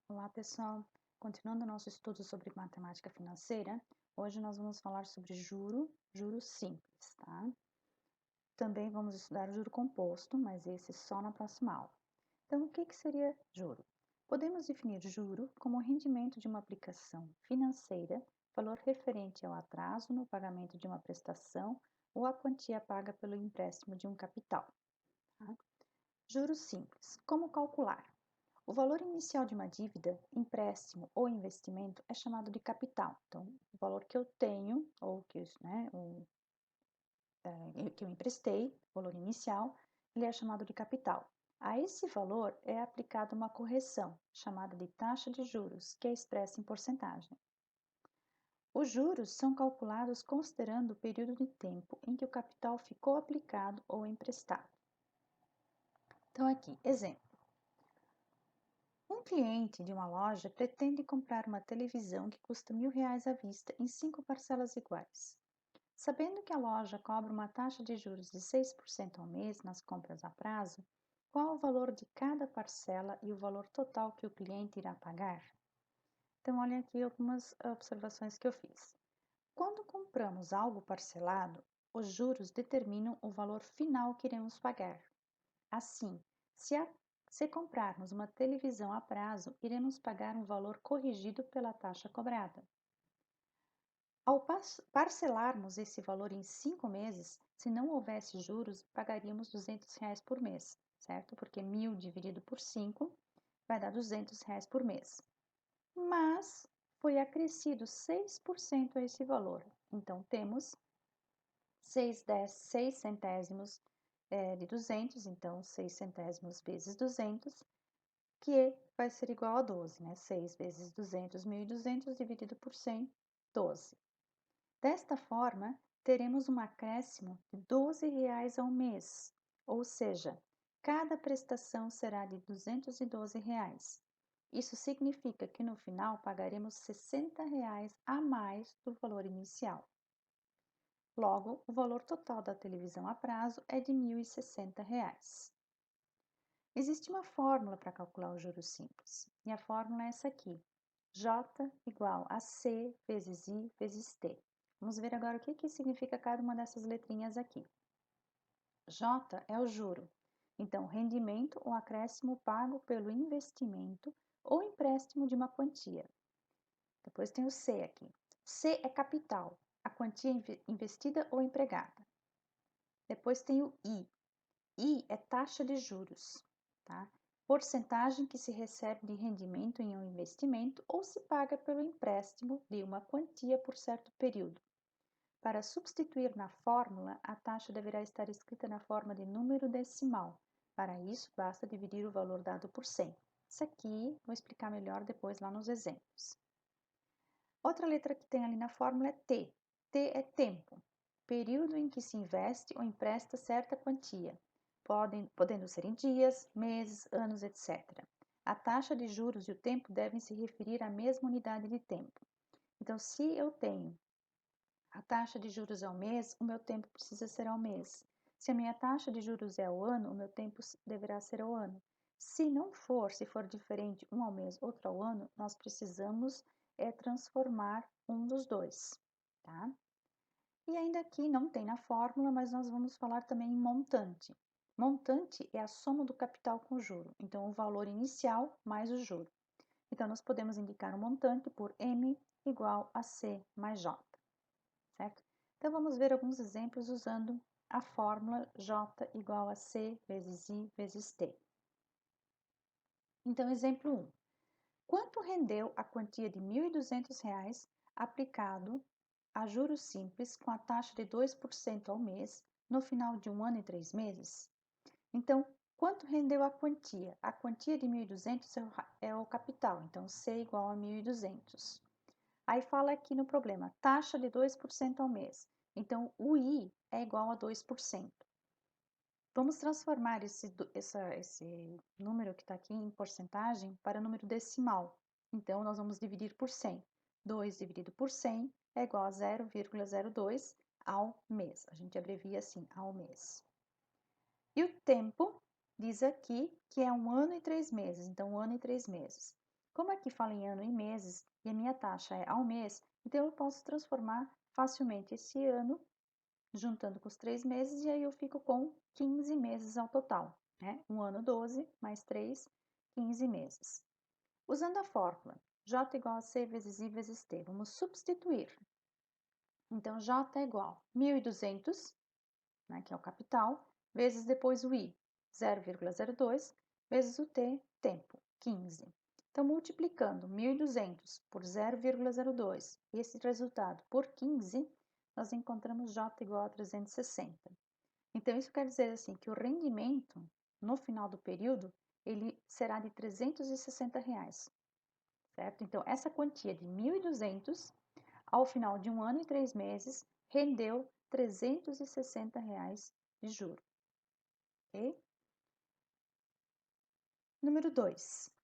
Olá, pessoal. Continuando o nosso estudo sobre matemática financeira, hoje nós vamos falar sobre juros simples, tá? Também vamos estudar o juro composto, mas esse só na próxima aula. Então, o que seria juro? Podemos definir juro como o rendimento de uma aplicação financeira, valor referente ao atraso no pagamento de uma prestação ou a quantia paga pelo empréstimo de um capital. Tá? Juros simples. Como calcular? O valor inicial de uma dívida, empréstimo ou investimento é chamado de capital. Então, o valor que eu tenho, ou que eu emprestei, o valor inicial, ele é chamado de capital. A esse valor é aplicada uma correção, chamada de taxa de juros, que é expressa em porcentagem. Os juros são calculados considerando o período de tempo em que o capital ficou aplicado ou emprestado. Então, aqui, exemplo. Um cliente de uma loja pretende comprar uma televisão que custa R$ 1.000 à vista em 5 parcelas iguais. Sabendo que a loja cobra uma taxa de juros de 6% ao mês nas compras a prazo, qual o valor de cada parcela e o valor total que o cliente irá pagar? Então, olhem aqui algumas observações que eu fiz. Quando compramos algo parcelado, os juros determinam o valor final que iremos pagar. Assim, se comprarmos uma televisão a prazo, iremos pagar um valor corrigido pela taxa cobrada. Ao parcelarmos esse valor em 5 meses, se não houvesse juros, pagaríamos R$ 200 por mês, certo? Porque 1.000 dividido por 5 vai dar R$ 200 por mês. Mas foi acrescido 6% a esse valor. Então, temos 6 centésimos de 200, então 6 centésimos vezes 200, que vai ser igual a 12, né? 6 vezes 200, 1.200 dividido por 100, 12. Desta forma, teremos um acréscimo de R$ 12 ao mês, ou seja, cada prestação será de R$ 212. Isso significa que no final pagaremos R$ 60 a mais do valor inicial. Logo, o valor total da televisão a prazo é de R$ 1.060. Existe uma fórmula para calcular o juros simples, e a fórmula é essa aqui. J igual a C vezes I vezes T. Vamos ver agora o que significa cada uma dessas letrinhas aqui. J é o juro, então rendimento ou acréscimo pago pelo investimento ou empréstimo de uma quantia. Depois tem o C aqui. C é capital, a quantia investida ou empregada. Depois tem o I. I é taxa de juros, tá? Porcentagem que se recebe de rendimento em um investimento ou se paga pelo empréstimo de uma quantia por certo período. Para substituir na fórmula, a taxa deverá estar escrita na forma de número decimal. Para isso, basta dividir o valor dado por 100. Isso aqui vou explicar melhor depois lá nos exemplos. Outra letra que tem ali na fórmula é T. T é tempo, período em que se investe ou empresta certa quantia, podendo ser em dias, meses, anos, etc. A taxa de juros e o tempo devem se referir à mesma unidade de tempo. Então, se eu tenho a taxa de juros é ao mês, o meu tempo precisa ser ao mês. Se a minha taxa de juros é ao ano, o meu tempo deverá ser ao ano. Se não for, se for diferente, um ao mês, outro ao ano, nós precisamos transformar um dos dois, tá? E ainda aqui não tem na fórmula, mas nós vamos falar também em montante. Montante é a soma do capital com o juro, então o valor inicial mais o juro. Então, nós podemos indicar o montante por M igual a C mais J, certo? Então, vamos ver alguns exemplos usando a fórmula J igual a C vezes I vezes T. Então, exemplo 1. Quanto rendeu a quantia de R$ 1.200 aplicado a juros simples com a taxa de 2% ao mês no final de 1 ano e 3 meses? Então, quanto rendeu a quantia? A quantia de 1.200 é o capital, então C igual a 1.200. Aí fala aqui no problema, taxa de 2% ao mês. Então, o I é igual a 2%. Vamos transformar esse número que está aqui em porcentagem para número decimal. Então, nós vamos dividir por 100. 2 dividido por 100 é igual a 0,02 ao mês. A gente abrevia assim, ao mês. E o tempo diz aqui que é 1 ano e 3 meses. Então, 1 ano e 3 meses. Como aqui fala em ano e meses e a minha taxa é ao mês, então eu posso transformar facilmente esse ano, juntando com os 3 meses, e aí eu fico com 15 meses ao total, né? Um ano 12, mais 3, 15 meses. Usando a fórmula J igual a C vezes I vezes T, vamos substituir. Então, J é igual a 1.200, né, que é o capital, vezes depois o I, 0,02, vezes o T, tempo, 15. Então, multiplicando 1.200 por 0,02 e esse resultado por 15, nós encontramos J igual a 360. Então, isso quer dizer assim que o rendimento no final do período ele será de R$360, certo? Então, essa quantia de 1.200 ao final de 1 ano e 3 meses rendeu R$360 de juro. Ok? Número 2.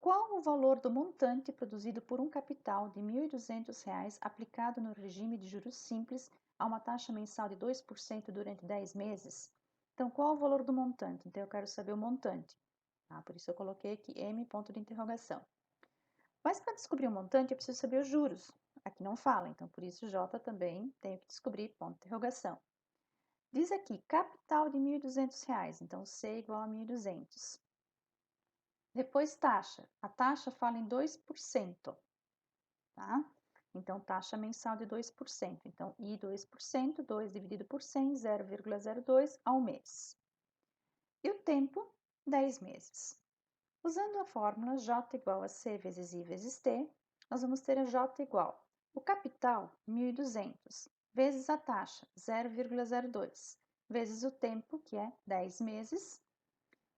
Qual o valor do montante produzido por um capital de R$1.200 aplicado no regime de juros simples a uma taxa mensal de 2% durante 10 meses? Então, qual o valor do montante? Então, eu quero saber o montante. Tá? Por isso, eu coloquei aqui M, ponto de interrogação. Mas, para descobrir o montante, eu preciso saber os juros. Aqui não fala, então, por isso, J também tenho que descobrir, ponto de interrogação. Diz aqui, capital de R$1.200, então, C igual a 1.200. Depois, taxa. A taxa fala em 2%, tá? Então, taxa mensal de 2%. Então, I 2%, 2 dividido por 100, 0,02 ao mês. E o tempo, 10 meses. Usando a fórmula J igual a C vezes I vezes T, nós vamos ter a J igual o capital, 1.200, vezes a taxa, 0,02, vezes o tempo, que é 10 meses.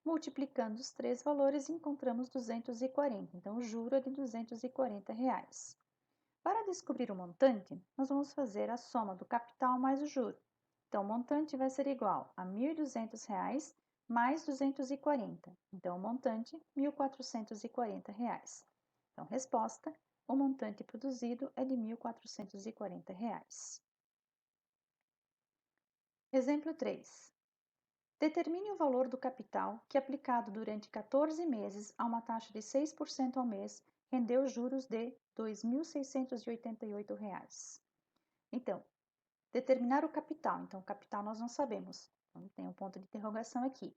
Multiplicando os três valores, encontramos 240. Então, o juro é de R$240. Para descobrir o montante, nós vamos fazer a soma do capital mais o juro. Então, o montante vai ser igual a R$1.200 mais 240. Então, o montante, R$1.440. Então, resposta, o montante produzido é de R$1.440. Exemplo 3. Determine o valor do capital que, aplicado durante 14 meses a uma taxa de 6% ao mês, rendeu juros de R$ 2.688. Então, determinar o capital. Então, o capital nós não sabemos. Então, tem um ponto de interrogação aqui.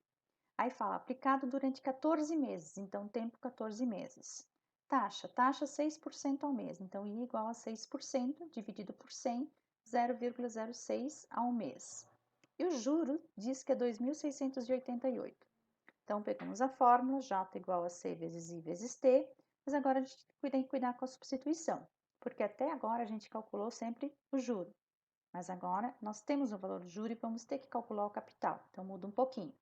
Aí fala, aplicado durante 14 meses. Então, tempo 14 meses. Taxa 6% ao mês. Então, I igual a 6% dividido por 100, 0,06 ao mês. E o juro diz que é 2.688. Então, pegamos a fórmula, J igual a C vezes I vezes T, mas agora a gente tem que cuidar com a substituição, porque até agora a gente calculou sempre o juro. Mas agora nós temos o valor do juro e vamos ter que calcular o capital, então muda um pouquinho.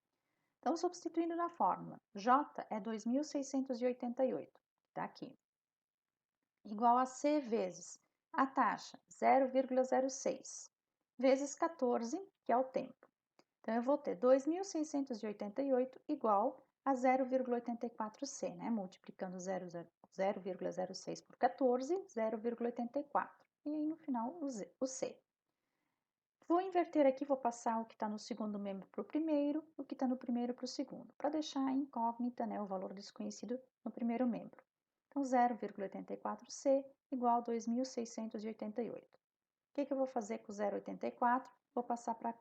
Então, substituindo na fórmula, J é 2.688, está aqui, igual a C vezes a taxa, 0,06, vezes 14, que é o tempo. Então, eu vou ter 2.688 igual a 0,84C, né? Multiplicando 0,06 por 14, 0,84. E aí, no final, o C. Vou inverter aqui, vou passar o que está no segundo membro para o primeiro, o que está no primeiro para o segundo, para deixar a incógnita, né, o valor desconhecido no primeiro membro. Então, 0,84C igual a 2.688. O que eu vou fazer com 0,84? Vou passar para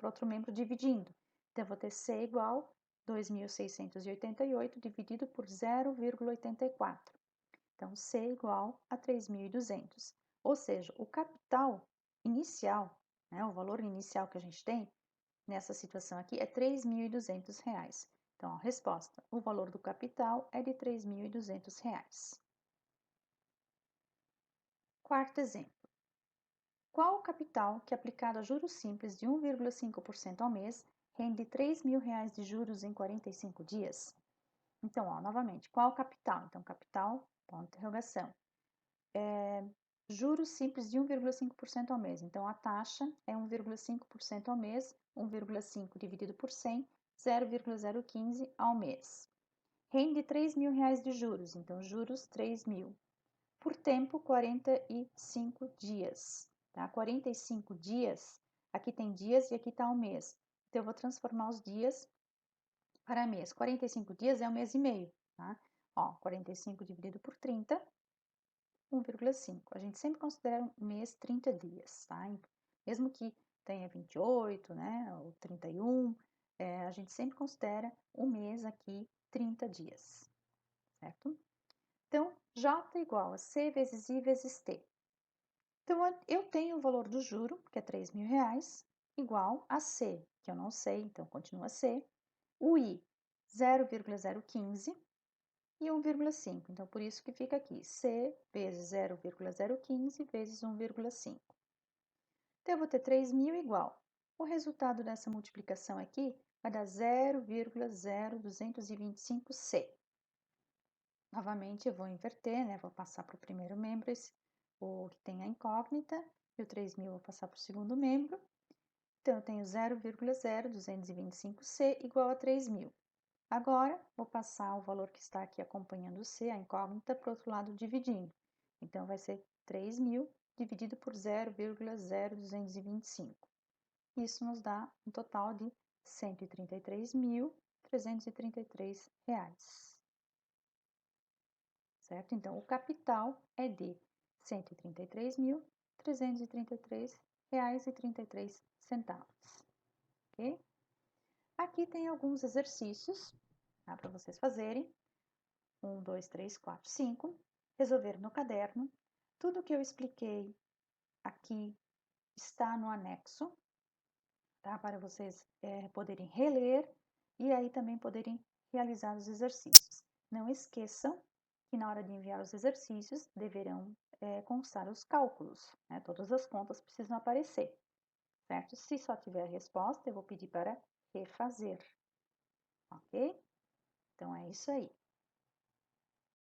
outro membro dividindo. Então, eu vou ter C igual a 2.688 dividido por 0,84. Então, C igual a 3.200. Ou seja, o capital inicial, né, o valor inicial que a gente tem nessa situação aqui é R$ 3.200. Então, a resposta, o valor do capital é de R$ 3.200. Quarto exemplo. Qual o capital que, aplicado a juros simples de 1,5% ao mês, rende R$ 3.000 de juros em 45 dias? Então, ó, novamente, qual o capital? Então, capital, ponto de interrogação. Juros simples de 1,5% ao mês. Então, a taxa é 1,5% ao mês, 1,5 dividido por 100, 0,015 ao mês. Rende R$ 3.000 de juros, então juros 3.000. Por tempo, 45 dias. Tá? 45 dias, aqui tem dias e aqui está o mês. Então, eu vou transformar os dias para mês. 45 dias é um mês e meio. Tá? Ó, 45 dividido por 30, 1,5. A gente sempre considera um mês 30 dias, tá? Mesmo que tenha 28, né, ou 31, a gente sempre considera o mês aqui 30 dias, certo? Então, J igual a C vezes I vezes T. Então, eu tenho o valor do juro, que é R$ 3.000, igual a C, que eu não sei, então continua C, o I, 0,015 e 1,5. Então, por isso que fica aqui, C vezes 0,015 vezes 1,5. Então, eu vou ter 3.000 igual. O resultado dessa multiplicação aqui vai dar 0,0225C. Novamente, eu vou inverter, né? Vou passar para o primeiro membro, o que tem a incógnita, e o 3.000 eu vou passar para o segundo membro. Então, eu tenho 0,0225C igual a 3.000. Agora, vou passar o valor que está aqui acompanhando o C, a incógnita, para o outro lado dividindo. Então, vai ser 3.000 dividido por 0,0225. Isso nos dá um total de R$ 133.333. Certo? Então, o capital é de R$ 133.333,33. Ok? Aqui tem alguns exercícios, tá, para vocês fazerem. 1, 2, 3, 4, 5. Resolver no caderno. Tudo que eu expliquei aqui está no anexo, tá? Para vocês poderem reler e aí também poderem realizar os exercícios. Não esqueçam que na hora de enviar os exercícios deverão constar os cálculos, né? Todas as contas precisam aparecer, certo? Se só tiver a resposta, eu vou pedir para refazer, ok? Então é isso aí.